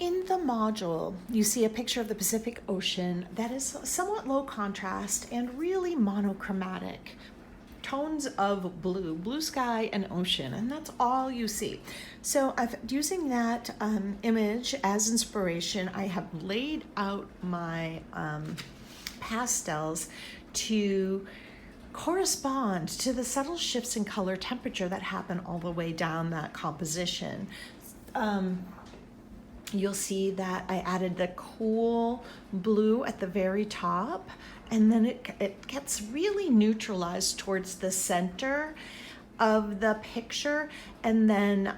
in the module, you see a picture of the Pacific Ocean that is somewhat low contrast and really monochromatic. Tones of blue, blue sky and ocean, and that's all you see. So using that image as inspiration, I have laid out my pastels to correspond to the subtle shifts in color temperature that happen all the way down that composition. You'll see that I added the cool blue at the very top, and then it gets really neutralized towards the center of the picture, and then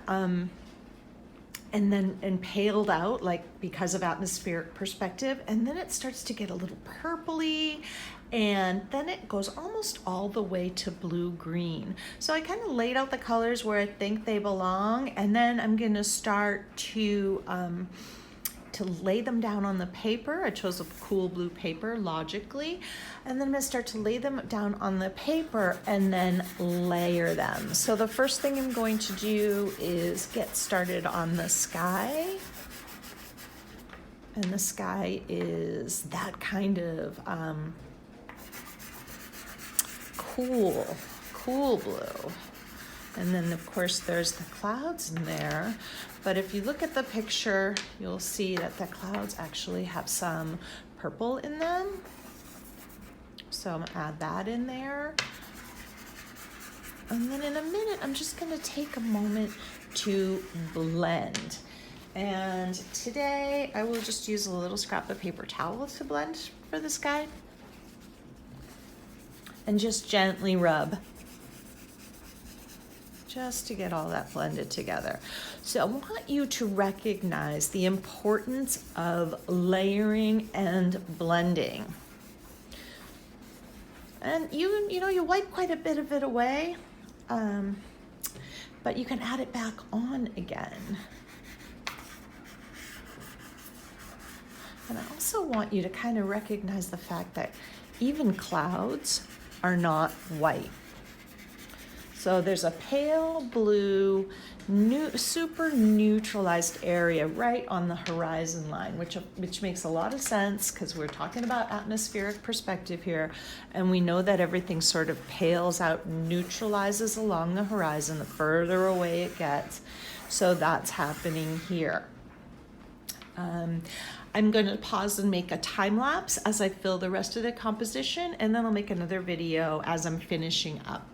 paled out, like because of atmospheric perspective, and then it starts to get a little purpley, and then it goes almost all the way to blue-green. So I kind of laid out the colors where I think they belong, and then I'm gonna start to lay them down on the paper. I chose a cool blue paper, logically, and then I'm gonna start to lay them down on the paper and then layer them. So the first thing I'm going to do is get started on the sky. And the sky is that kind of cool blue. And then of course there's the clouds in there. But if you look at the picture, you'll see that the clouds actually have some purple in them. So I'm gonna add that in there. And then in a minute, I'm just gonna take a moment to blend. And today I will just use a little scrap of paper towel to blend for the sky. And just gently rub, just to get all that blended together. So I want you to recognize the importance of layering and blending. And you wipe quite a bit of it away, but you can add it back on again. And I also want you to kind of recognize the fact that even clouds are not white. So there's a pale blue, super neutralized area right on the horizon line, which makes a lot of sense because we're talking about atmospheric perspective here, and we know that everything sort of pales out, neutralizes along the horizon the further away it gets. So that's happening here. I'm going to pause and make a time lapse as I fill the rest of the composition, and then I'll make another video as I'm finishing up.